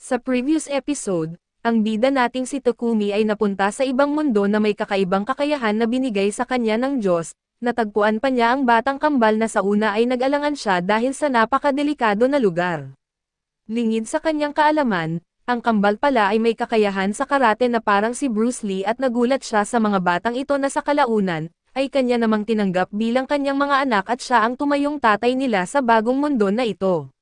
Sa previous episode, ang bida nating si Takumi ay napunta sa ibang mundo na may kakaibang kakayahan na binigay sa kanya ng Diyos. Natagpuan pa niya ang batang kambal na sa una ay nag-alangan siya dahil sa napakadelikado na lugar. Lingid sa kanyang kaalaman, ang kambal pala ay may kakayahan sa karate na parang si Bruce Lee at nagulat siya sa mga batang ito na sa kalaunan, ay kanya namang tinanggap bilang kanyang mga anak at siya ang tumayong tatay nila sa bagong mundo na ito.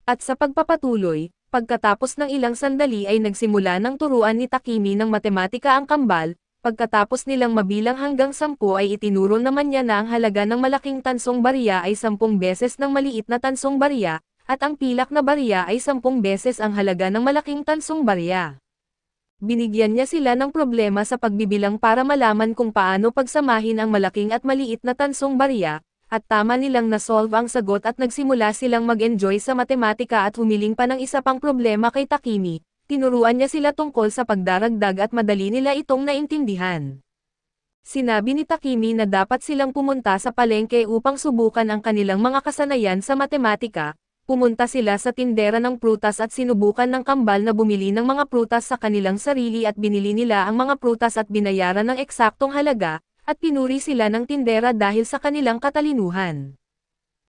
At sa pagpapatuloy, pagkatapos ng ilang sandali ay nagsimula ng turuan ni Takumi ng matematika ang kambal. Pagkatapos nilang mabilang hanggang 10 ay itinuro naman niya na ang halaga ng malaking tansong barya ay 10 beses ng maliit na tansong barya, at ang pilak na barya ay 10 beses ang halaga ng malaking tansong barya. Binigyan niya sila ng problema sa pagbibilang para malaman kung paano pagsamahin ang malaking at maliit na tansong barya, at tama nilang na-solve ang sagot at nagsimula silang mag-enjoy sa matematika at humiling pa ng isa pang problema kay Takumi. Tinuruan niya sila tungkol sa pagdaragdag at madali nila itong naintindihan. Sinabi ni Takumi na dapat silang pumunta sa palengke upang subukan ang kanilang mga kasanayan sa matematika. Pumunta sila sa tindera ng prutas at sinubukan ng kambal na bumili ng mga prutas sa kanilang sarili at binili nila ang mga prutas at binayaran ng eksaktong halaga, at pinuri sila ng tindera dahil sa kanilang katalinuhan.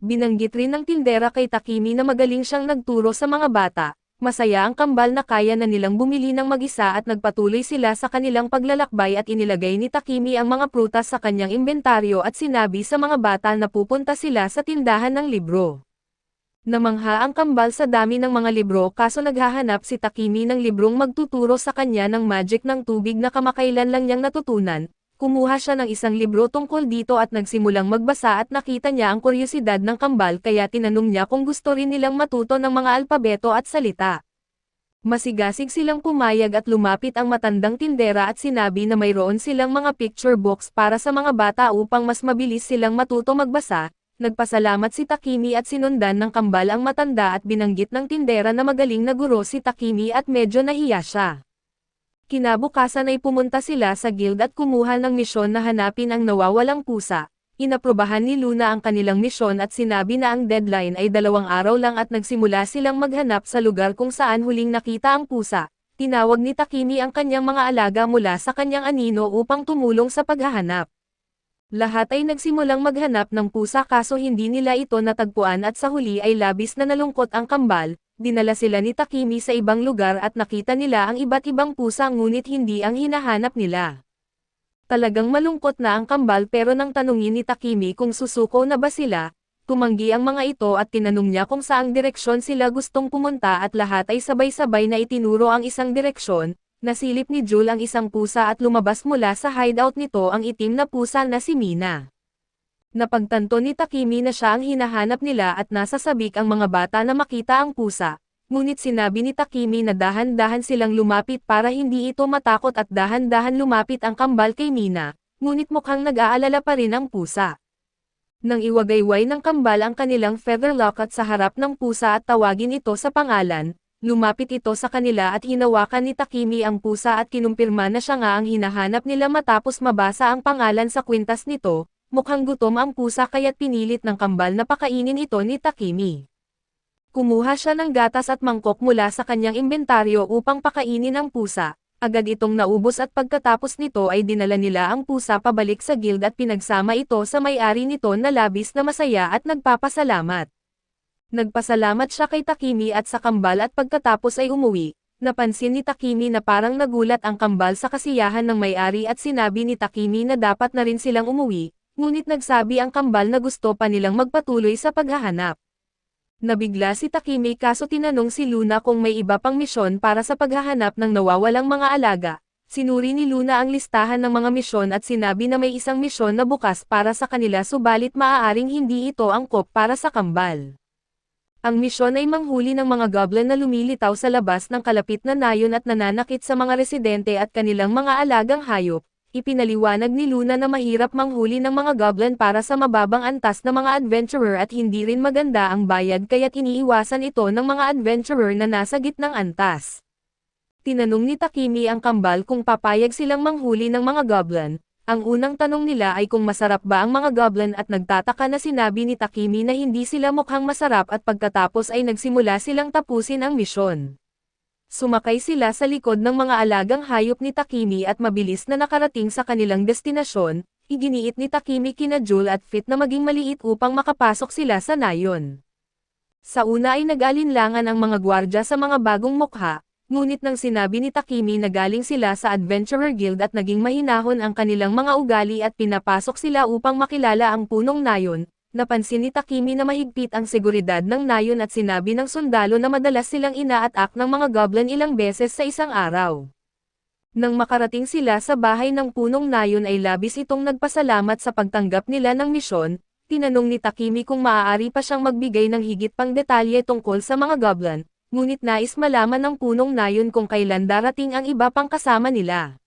Binanggit rin ng tindera kay Takumi na magaling siyang nagturo sa mga bata. Masaya ang kambal na kaya na nilang bumili ng mag-isa at nagpatuloy sila sa kanilang paglalakbay at inilagay ni Takumi ang mga prutas sa kanyang inventaryo at sinabi sa mga bata na pupunta sila sa tindahan ng libro. Namangha ang kambal sa dami ng mga libro kaso naghahanap si Takumi ng librong magtuturo sa kanya ng magic ng tubig na kamakailan lang niyang natutunan. Kumuha siya ng isang libro tungkol dito at nagsimulang magbasa at nakita niya ang kuryosidad ng kambal kaya tinanong niya kung gusto rin nilang matuto ng mga alpabeto at salita. Masigasig silang pumayag at lumapit ang matandang tindera at sinabi na mayroon silang mga picture books para sa mga bata upang mas mabilis silang matuto magbasa. Nagpasalamat si Takumi at sinundan ng kambal ang matanda at binanggit ng tindera na magaling na guro si Takumi at medyo nahiya siya. Kinabukasan ay pumunta sila sa guild at kumuha ng misyon na hanapin ang nawawalang pusa. Inaprobahan ni Luna ang kanilang misyon at sinabi na ang deadline ay 2 araw lang at nagsimula silang maghanap sa lugar kung saan huling nakita ang pusa. Tinawag ni Takumi ang kanyang mga alaga mula sa kanyang anino upang tumulong sa paghahanap. Lahat ay nagsimulang maghanap ng pusa kaso hindi nila ito natagpuan at sa huli ay labis na nalungkot ang kambal. Dinala sila ni Takumi sa ibang lugar at nakita nila ang iba't ibang pusa ngunit hindi ang hinahanap nila. Talagang malungkot na ang kambal pero nang tanungin ni Takumi kung susuko na ba sila, tumanggi ang mga ito at tinanong niya kung saang direksyon sila gustong pumunta at lahat ay sabay-sabay na itinuro ang isang direksyon. Nasilip ni Jul ang isang pusa at lumabas mula sa hideout nito ang itim na pusa na si Mina. Napagtanto ni Takumi na siya ang hinahanap nila at nasa sabik ang mga bata na makita ang pusa, ngunit sinabi ni Takumi na dahan-dahan silang lumapit para hindi ito matakot at dahan-dahan lumapit ang kambal kay Mina, ngunit mukhang nag-aalala pa rin ang pusa. Nang iwagayway ng kambal ang kanilang feather locket sa harap ng pusa at tawagin ito sa pangalan, lumapit ito sa kanila at hinawakan ni Takumi ang pusa at kinumpirma na siya nga ang hinahanap nila matapos mabasa ang pangalan sa kwintas nito. Mukhang gutom ang pusa kaya't pinilit ng kambal na pakainin ito ni Takumi. Kumuha siya ng gatas at mangkok mula sa kanyang inventaryo upang pakainin ang pusa. Agad itong naubos at pagkatapos nito ay dinala nila ang pusa pabalik sa guild at pinagsama ito sa may-ari nito na labis na masaya at nagpapasalamat. Nagpasalamat siya kay Takumi at sa kambal at pagkatapos ay umuwi. Napansin ni Takumi na parang nagulat ang kambal sa kasiyahan ng may-ari at sinabi ni Takumi na dapat na rin silang umuwi. Ngunit nagsabi ang kambal na gusto pa nilang magpatuloy sa paghahanap. Nabigla si Takumi kaso tinanong si Luna kung may iba pang misyon para sa paghahanap ng nawawalang mga alaga. Sinuri ni Luna ang listahan ng mga misyon at sinabi na may isang misyon na bukas para sa kanila subalit maaaring hindi ito angkop para sa kambal. Ang misyon ay manghuli ng mga goblin na lumilitaw sa labas ng kalapit na nayon at nananakit sa mga residente at kanilang mga alagang hayop. Ipinaliwanag ni Luna na mahirap manghuli ng mga goblin para sa mababang antas na mga adventurer at hindi rin maganda ang bayad kaya't iniiwasan ito ng mga adventurer na nasa gitnang antas. Tinanong ni Takumi ang kambal kung papayag silang manghuli ng mga goblin. Ang unang tanong nila ay kung masarap ba ang mga goblin at nagtataka na sinabi ni Takumi na hindi sila mukhang masarap at pagkatapos ay nagsimula silang tapusin ang misyon. Sumakay sila sa likod ng mga alagang hayop ni Takemi at mabilis na nakarating sa kanilang destinasyon. Iginiit ni Takemi kina Jul at Fit na maging maliit upang makapasok sila sa nayon. Sa una ay nag-alinlangan ang mga gwardya sa mga bagong mukha, ngunit nang sinabi ni Takemi na galing sila sa Adventurer Guild at naging mahinahon ang kanilang mga ugali at pinapasok sila upang makilala ang punong nayon, napansin ni Takemi na mahigpit ang seguridad ng nayon at sinabi ng sundalo na madalas silang ina-attack ng mga goblin ilang beses sa isang araw. Nang makarating sila sa bahay ng punong nayon ay labis itong nagpasalamat sa pagtanggap nila ng misyon. Tinanong ni Takemi kung maaari pa siyang magbigay ng higit pang detalye tungkol sa mga goblin, ngunit nais malaman ng punong nayon kung kailan darating ang iba pang kasama nila.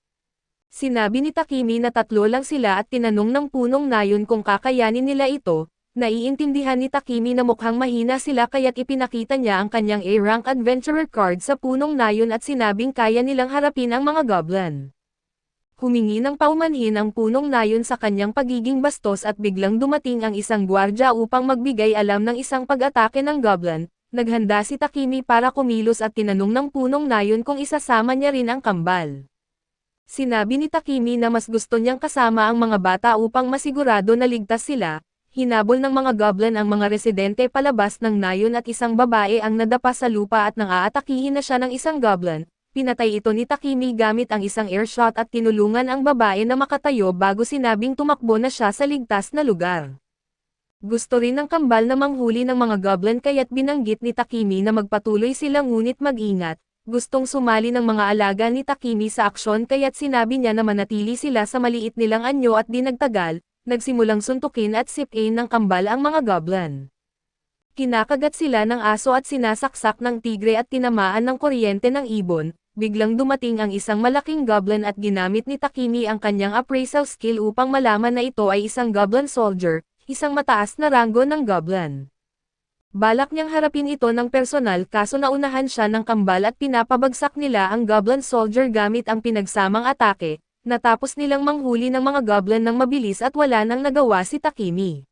Sinabi ni Takemi na 3 lang sila at tinanong ng punong nayon kung kakayanin nila ito. Naiintindihan ni Takemi na mukhang mahina sila kaya't ipinakita niya ang kanyang A-rank adventurer card sa punong nayon at sinabing kaya nilang harapin ang mga goblin. Humingi ng paumanhin ang punong nayon sa kanyang pagiging bastos at biglang dumating ang isang gwardya upang magbigay alam ng isang pag-atake ng goblin. Naghanda si Takemi para kumilos at tinanong ng punong nayon kung isasama niya rin ang kambal. Sinabi ni Takemi na mas gusto niyang kasama ang mga bata upang masigurado na ligtas sila. Hinabol ng mga goblin ang mga residente palabas ng nayon at isang babae ang nadapa sa lupa at nang aatakihin na siya ng isang goblin. Pinatay ito ni Takemi gamit ang isang airshot at tinulungan ang babae na makatayo bago sinabing tumakbo na siya sa ligtas na lugar. Gusto rin ng kambal na manghuli ng mga goblin kaya't binanggit ni Takemi na magpatuloy sila ngunit mag-ingat. Gustong sumali ng mga alaga ni Takemi sa aksyon kaya't sinabi niya na manatili sila sa maliit nilang anyo at di nagtagal. Nagsimulang suntukin at sipin ng kambal ang mga goblin. Kinakagat sila ng aso at sinasaksak ng tigre at tinamaan ng kuryente ng ibon. Biglang dumating ang isang malaking goblin at ginamit ni Takemi ang kanyang appraisal skill upang malaman na ito ay isang goblin soldier, isang mataas na ranggo ng goblin. Balak niyang harapin ito ng personal kaso naunahan siya ng kambal at pinapabagsak nila ang goblin soldier gamit ang pinagsamang atake. Natapos nilang manghuli ng mga goblin ng mabilis at wala nang nagawa si Takemi.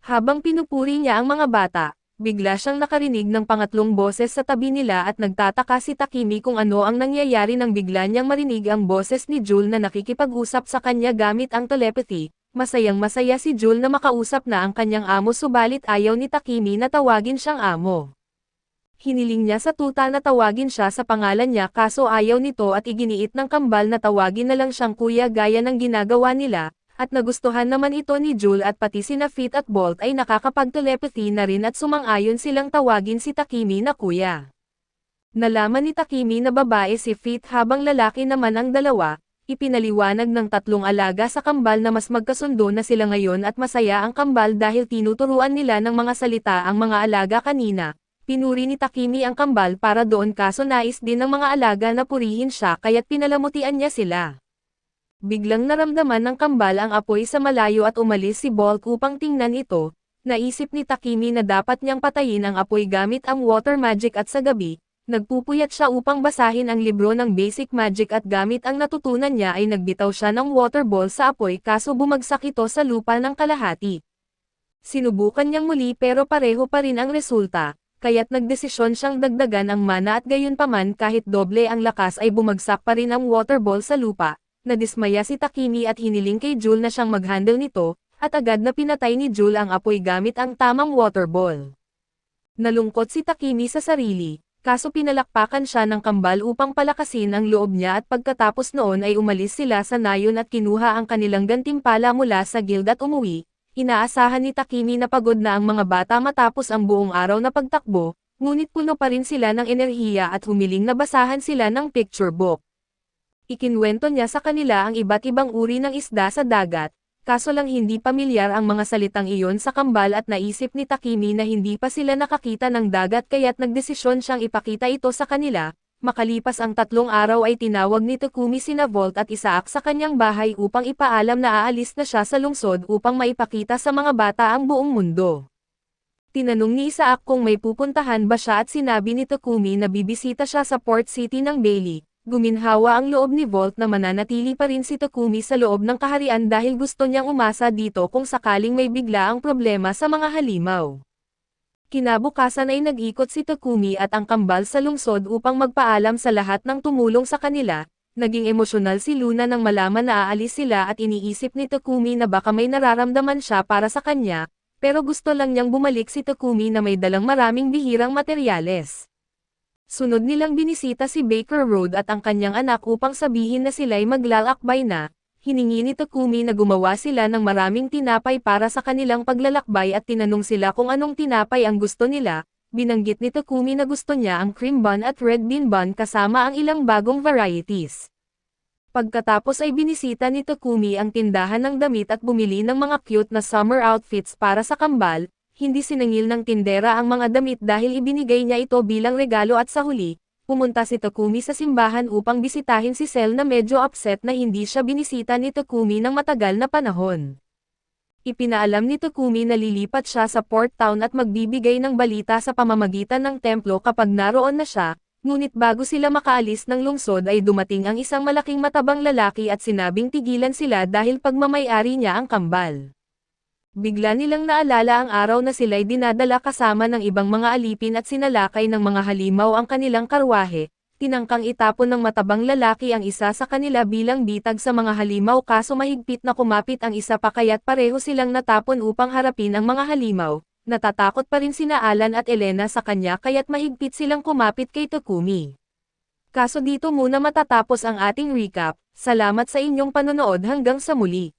Habang pinupuri niya ang mga bata, bigla siyang nakarinig ng pangatlong boses sa tabi nila at nagtataka si Takemi kung ano ang nangyayari nang bigla niyang marinig ang boses ni Jul na nakikipag-usap sa kanya gamit ang telepathy. Masayang-masaya si Jul na makausap na ang kanyang amo subalit ayaw ni Takemi na tawagin siyang amo. Hiniling niya sa tuta na tawagin siya sa pangalan niya kaso ayaw nito at iginiit ng kambal na tawagin na lang siyang kuya gaya ng ginagawa nila, at nagustuhan naman ito ni Jul at pati sina Fit at Bolt ay nakakapag-telepathy na rin at sumang-ayon silang tawagin si Takemi na kuya. Nalaman ni Takemi na babae si Fit habang lalaki naman ang dalawa, ipinaliwanag ng 3 alaga sa kambal na mas magkasundo na sila ngayon at masaya ang kambal dahil tinuturuan nila ng mga salita ang mga alaga kanina. Pinuri ni Takemi ang kambal para doon kaso nais din ng mga alaga na purihin siya kaya't pinalamutian niya sila. Biglang naramdaman ng kambal ang apoy sa malayo at umalis si Bolt upang tingnan ito. Naisip ni Takemi na dapat niyang patayin ang apoy gamit ang water magic at sa gabi, nagpupuyat siya upang basahin ang libro ng basic magic at gamit ang natutunan niya ay nagbitaw siya ng water ball sa apoy kaso bumagsak ito sa lupa ng kalahati. Sinubukan niyang muli pero pareho pa rin ang resulta. Kaya't nagdesisyon siyang dagdagan ang mana at gayunpaman kahit doble ang lakas ay bumagsak pa rin ang water ball sa lupa. Nadismaya si Takemi at hiniling kay Jul na siyang mag-handle nito, at agad na pinatay ni Jul ang apoy gamit ang tamang water ball. Nalungkot si Takemi sa sarili, kaso pinalakpakan siya ng kambal upang palakasin ang loob niya at pagkatapos noon ay umalis sila sa nayon at kinuha ang kanilang gantimpala mula sa guild at umuwi. Inaasahan ni Takemi na pagod na ang mga bata matapos ang buong araw na pagtakbo, ngunit puno pa rin sila ng enerhiya at humiling na basahan sila ng picture book. Ikinwento niya sa kanila ang iba't ibang uri ng isda sa dagat, kaso lang hindi pamilyar ang mga salitang iyon sa kambal at naisip ni Takemi na hindi pa sila nakakita ng dagat kaya't nagdesisyon siyang ipakita ito sa kanila. Makalipas ang 3 araw ay tinawag ni Takumi sina Volt at Isaak sa kanyang bahay upang ipaalam na aalis na siya sa lungsod upang maipakita sa mga bata ang buong mundo. Tinanong ni Isaak kung may pupuntahan ba siya at sinabi ni Takumi na bibisita siya sa port city ng Bailey. Guminhawa ang loob ni Volt na mananatili pa rin si Takumi sa loob ng kaharian dahil gusto niyang umasa dito kung sakaling may bigla ang problema sa mga halimaw. Kinabukasan ay nag-ikot si Takumi at ang kambal sa lungsod upang magpaalam sa lahat ng tumulong sa kanila. Naging emosyonal si Luna nang malaman na aalis sila at iniisip ni Takumi na baka may nararamdaman siya para sa kanya, pero gusto lang niyang bumalik si Takumi na may dalang maraming bihirang materyales. Sunod nilang binisita si Baker Road at ang kanyang anak upang sabihin na sila'y maglalakbay na. Hiningi ni Takumi na gumawa sila ng maraming tinapay para sa kanilang paglalakbay at tinanong sila kung anong tinapay ang gusto nila. Binanggit ni Takumi na gusto niya ang cream bun at red bean bun kasama ang ilang bagong varieties. Pagkatapos ay binisita ni Takumi ang tindahan ng damit at bumili ng mga cute na summer outfits para sa kambal. Hindi sinangil ng tindera ang mga damit dahil ibinigay niya ito bilang regalo at sa huli, pumunta si Takumi sa simbahan upang bisitahin si Cell na medyo upset na hindi siya binisita ni Takumi ng matagal na panahon. Ipinaalam ni Takumi na lilipat siya sa Port Town at magbibigay ng balita sa pamamagitan ng templo kapag naroon na siya, ngunit bago sila makaalis ng lungsod ay dumating ang isang malaking matabang lalaki at sinabing tigilan sila dahil pagmamay-ari niya ang kambal. Bigla nilang naalala ang araw na sila'y dinadala kasama ng ibang mga alipin at sinalakay ng mga halimaw ang kanilang karwahe. Tinangkang itapon ng matabang lalaki ang isa sa kanila bilang bitag sa mga halimaw kaso mahigpit na kumapit ang isa pa kaya't pareho silang natapon upang harapin ang mga halimaw. Natatakot pa rin sina Alan at Elena sa kanya kaya't mahigpit silang kumapit kay Takumi. Kaso dito muna matatapos ang ating recap. Salamat sa inyong panonood hanggang sa muli.